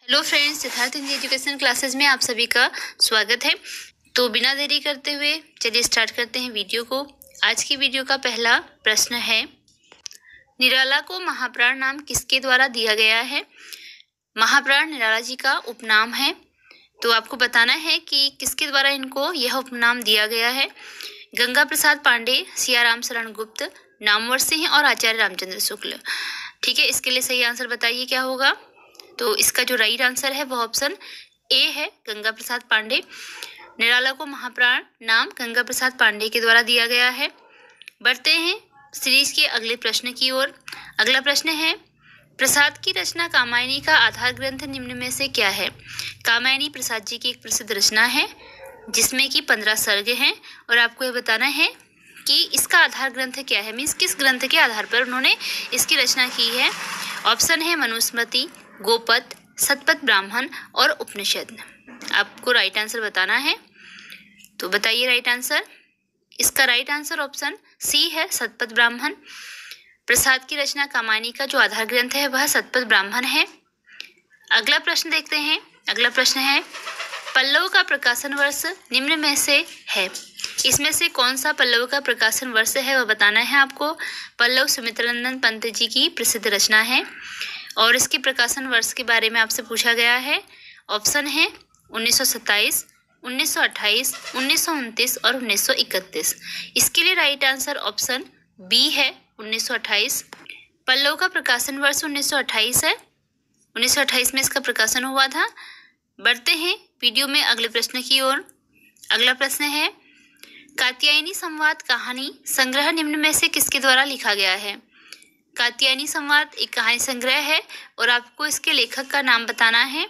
Hello friends, Siddharth Hindi education classes में आप सभी का स्वागत है। तो बिना देरी करते हुए चलिए स्टार्ट करते हैं वीडियो को। आज की वीडियो का पहला प्रश्न है, निराला को महाप्राण नाम किसके द्वारा दिया गया है? महाप्राण निराला जी का उपनाम है। तो आपको बताना है कि किसके द्वारा इनको यह उपनाम दिया गया है। गंगा प्रसाद पांडे, सियाराम शरण गुप्त, नामवर सिंह और आचार्य रामचंद्र शुक्ल। ठीक है, इसके लिए सही आंसर बताइए क्या होगा। तो इसका जो राइट आंसर है वह ऑप्शन ए है, गंगा प्रसाद पांडे। निराला को महाप्राण नाम गंगा प्रसाद पांडे के द्वारा दिया गया है। बढ़ते हैं सीरीज के अगले प्रश्न की ओर। अगला प्रश्न है, प्रसाद की रचना कामायनी का आधार ग्रंथ निम्न में से क्या है? कामायनी प्रसाद जी की एक प्रसिद्ध रचना है जिसमें कि 15 सर्ग हैं और आपको यह बताना है कि इसका आधार ग्रंथ क्या है, मीन्स किस ग्रंथ के आधार पर उन्होंने इसकी रचना की है। ऑप्शन है मनुस्मृति, गोपद, शतपथ ब्राह्मण और उपनिषद। आपको राइट आंसर बताना है, तो बताइए राइट आंसर। इसका राइट आंसर ऑप्शन सी है, शतपथ ब्राह्मण। प्रसाद की रचना कामायनी का जो आधार ग्रंथ है वह शतपथ ब्राह्मण है। अगला प्रश्न देखते हैं। अगला प्रश्न है, पल्लव का प्रकाशन वर्ष निम्न में से है। इसमें से कौन सा पल्लव का प्रकाशन वर्ष है वह बताना है आपको। पल्लव सुमित्रानंद पंत जी की प्रसिद्ध रचना है और इसके प्रकाशन वर्ष के बारे में आपसे पूछा गया है। ऑप्शन है 1927, 1928, 1929 और 1931। इसके लिए राइट आंसर ऑप्शन बी है, 1928। पल्लव का प्रकाशन वर्ष 1928 है। 1928 में इसका प्रकाशन हुआ था। बढ़ते हैं वीडियो में अगले प्रश्न की ओर। अगला प्रश्न है, कात्यायनी संवाद कहानी संग्रह निम्न में से किसके द्वारा लिखा गया है? कात्यायनी संवाद एक कहानी संग्रह है और आपको इसके लेखक का नाम बताना है।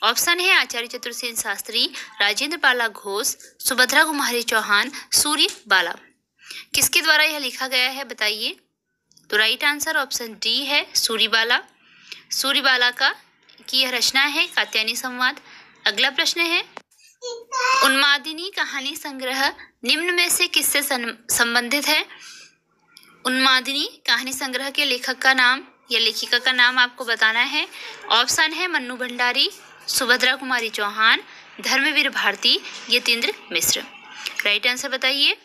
ऑप्शन है आचार्य चतुरसेन शास्त्री, राजेंद्र बाला घोष, सुभद्रा कुमारी चौहान, सूर्य बाला। किसके द्वारा यह लिखा गया है बताइए। तो राइट आंसर ऑप्शन डी है, सूर्य बाला। सूर्य बाला की यह रचना है कात्यायनी संवाद। अगला प्रश्न है, उन्मादिनी कहानी संग्रह निम्न में से किससे संबंधित है? उन्मादिनी कहानी संग्रह के लेखक का नाम या लेखिका का नाम आपको बताना है। ऑप्शन है मन्नू भंडारी, सुभद्रा कुमारी चौहान, धर्मवीर भारती, यतीन्द्र मिश्र। राइट आंसर बताइए।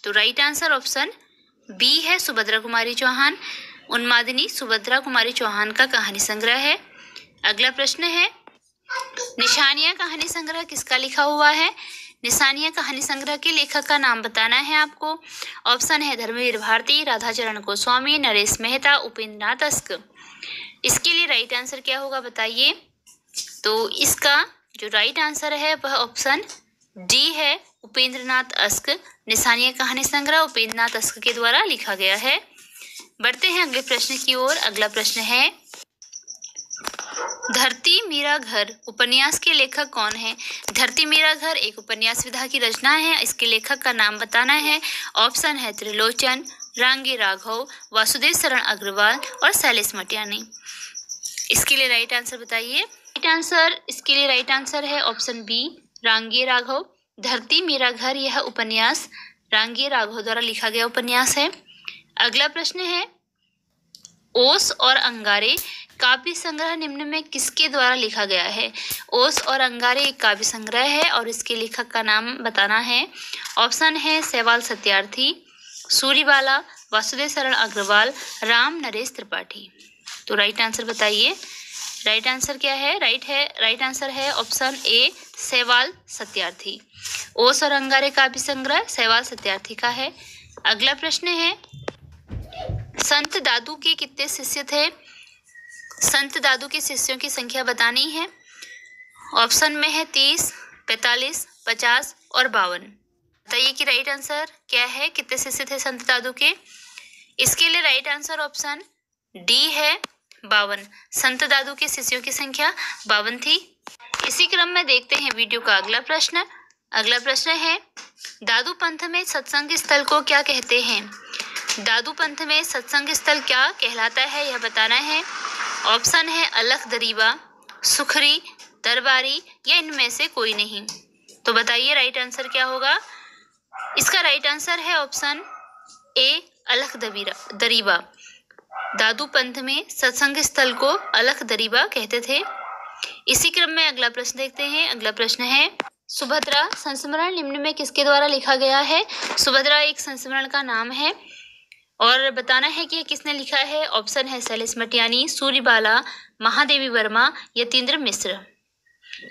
तो राइट आंसर ऑप्शन बी है, सुभद्रा कुमारी चौहान। उन्मादिनी सुभद्रा कुमारी चौहान का कहानी संग्रह है। अगला प्रश्न है, निशानियां कहानी संग्रह किसका लिखा हुआ है? निशानियां कहानी संग्रह के लेखक का नाम बताना है आपको। ऑप्शन है धर्मवीर भारती, राधाचरण गोस्वामी, नरेश मेहता, उपेंद्र नाथ अस्क। इसके लिए राइट आंसर क्या होगा बताइए। तो इसका जो राइट आंसर है वह ऑप्शन डी है, उपेंद्र नाथ अस्क। निशानियां कहानी संग्रह उपेंद्र नाथ अस्क के द्वारा लिखा गया है। बढ़ते हैं अगले प्रश्न की ओर। अगला प्रश्न है, धरती मेरा घर उपन्यास के लेखक कौन है? धरती मेरा घर एक उपन्यास विधा की रचना है। इसके लेखक का नाम बताना है। ऑप्शन है त्रिलोचन, रांगे राघव, वासुदेव शरण अग्रवाल और शैलेश मटियानी। इसके लिए राइट आंसर बताइए। इसके लिए राइट आंसर है ऑप्शन बी, रांगे राघव। धरती मेरा घर यह उपन्यास रांगे राघव द्वारा लिखा गया उपन्यास है। अगला प्रश्न है, ओस और अंगारे काव्य संग्रह निम्न में किसके द्वारा लिखा गया है? ओस और अंगारे एक काव्य संग्रह है और इसके लेखक का नाम बताना है। ऑप्शन है सेवाल सत्यार्थी, सूर्यबाला, वासुदेव शरण अग्रवाल, राम नरेश त्रिपाठी। तो राइट आंसर बताइए। राइट आंसर क्या है? राइट आंसर है ऑप्शन ए, सेवाल सत्यार्थी। ओस और अंगारे काव्य संग्रह सेवाल सत्यार्थी का है। अगला प्रश्न है, संत दादू के कितने शिष्य थे? संत दादू के शिष्यों की संख्या बतानी है। ऑप्शन में है 30, 45, 50 और 52। बताइए कि राइट आंसर क्या है, कितने शिष्य थे संत दादू के। इसके लिए राइट आंसर ऑप्शन डी है, 52। संत दादू के शिष्यों की संख्या 52 थी। इसी क्रम में देखते हैं वीडियो का अगला प्रश्न। अगला प्रश्न है, दादू पंथ में सत्संग स्थल को क्या कहते हैं? दादू पंथ में सत्संग स्थल क्या कहलाता है यह बताना है। ऑप्शन है अलख दरीबा, सुखरी, दरबारी या इनमें से कोई नहीं। तो बताइए राइट आंसर क्या होगा। इसका राइट आंसर है ऑप्शन ए, अलख दरीबा। दादू पंथ में सत्संग स्थल को अलख दरीबा कहते थे। इसी क्रम में अगला प्रश्न देखते हैं। अगला प्रश्न है, सुभद्रा संस्मरण निम्न में किसके द्वारा लिखा गया है? सुभद्रा एक संस्मरण का नाम है और बताना है कि किसने लिखा है। ऑप्शन है शैलेश मटियानी, सूर्यबाला, महादेवी वर्मा, यतीन्द्र मिश्र।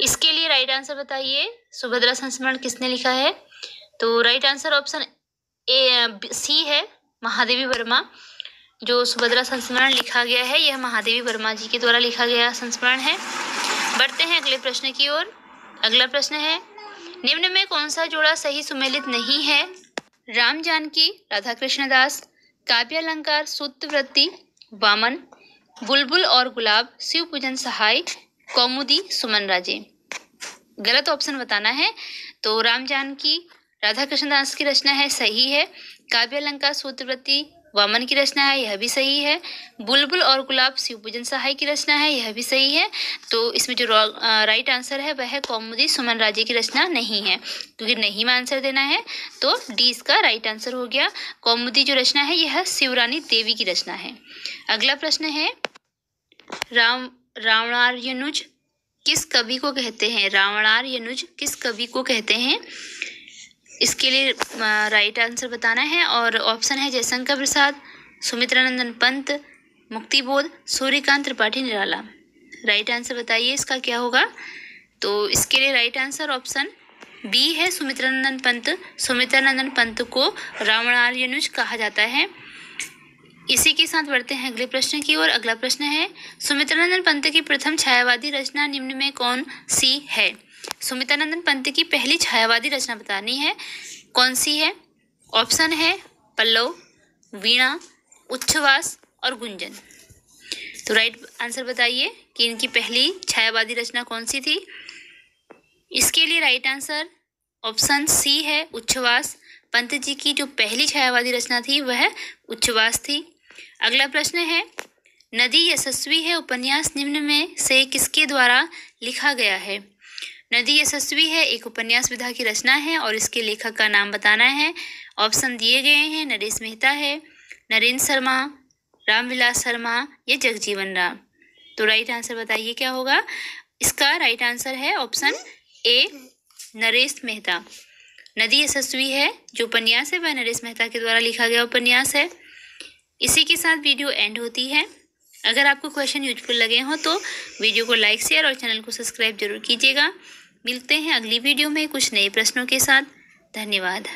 इसके लिए राइट आंसर बताइए, सुभद्रा संस्मरण किसने लिखा है? तो राइट आंसर ऑप्शन सी है, महादेवी वर्मा। जो सुभद्रा संस्मरण लिखा गया है यह महादेवी वर्मा जी के द्वारा लिखा गया संस्मरण है। बढ़ते हैं अगले प्रश्न की ओर। अगला प्रश्न है, निम्न में कौन सा जोड़ा सही सुमेलित नहीं है? राम जानकी, राधा कृष्णदास, काव्यालंकार, सूत्रवृत्ति, वामन, बुलबुल और गुलाब, शिव पूजन सहाय, कौमुदी, सुमन राजे। गलत ऑप्शन बताना है। तो राम जानकी, राधा कृष्णदास की रचना है, सही है। काव्यालंकार, सूत्रवृत्ति, वामन की रचना है, यह भी सही है। बुलबुल और गुलाब शिव पूजन सहाय की रचना है, यह भी सही है। तो इसमें जो राइट आंसर है वह है कौमुदी, सुमन राजे की रचना नहीं है। क्योंकि नहीं में आंसर देना है तो डी इसका राइट आंसर हो गया। कौमुदी जो रचना है यह शिवरानी देवी की रचना है। अगला प्रश्न है, रावणार्यनुज किस कवि को कहते हैं? रावणार्यनुज किस कवि को कहते हैं? इसके लिए राइट आंसर बताना है और ऑप्शन है जयशंकर प्रसाद, सुमित्रानंदन पंत, मुक्तिबोध, सूर्यकांत त्रिपाठी निराला। राइट आंसर बताइए इसका क्या होगा? तो इसके लिए राइट आंसर ऑप्शन बी है, सुमित्रानंदन पंत। सुमित्रानंदन पंत को रावणार्यनुज कहा जाता है। इसी के साथ बढ़ते हैं अगले प्रश्न की ओर। अगला प्रश्न है, सुमित्रानंदन पंत की प्रथम छायावादी रचना निम्न में कौन सी है? सुमित्रानंदन पंत की पहली छायावादी रचना बतानी है, कौन सी है? ऑप्शन है पल्लव, वीणा, उच्छ्वास और गुंजन। तो राइट आंसर बताइए कि इनकी पहली छायावादी रचना कौन सी थी। इसके लिए राइट आंसर ऑप्शन सी है, उच्छ्वास। पंत जी की जो पहली छायावादी रचना थी वह उच्छ्वास थी। अगला प्रश्न है, नदी यशस्वी है उपन्यास निम्न में से किसके द्वारा लिखा गया है? नदी यशस्वी है एक उपन्यास विधा की रचना है और इसके लेखक का नाम बताना है। ऑप्शन दिए गए हैं, नरेश मेहता है, नरेंद्र शर्मा, रामविलास शर्मा या जगजीवन राम। तो राइट आंसर बताइए क्या होगा? इसका राइट आंसर है ऑप्शन ए, नरेश मेहता। नदी यशस्वी है जो उपन्यास है वह नरेश मेहता के द्वारा लिखा गया उपन्यास है। इसी के साथ वीडियो एंड होती है। अगर आपको क्वेश्चन यूजफुल लगे हों तो वीडियो को लाइक, शेयर और चैनल को सब्सक्राइब जरूर कीजिएगा। मिलते हैं अगली वीडियो में कुछ नए प्रश्नों के साथ। धन्यवाद।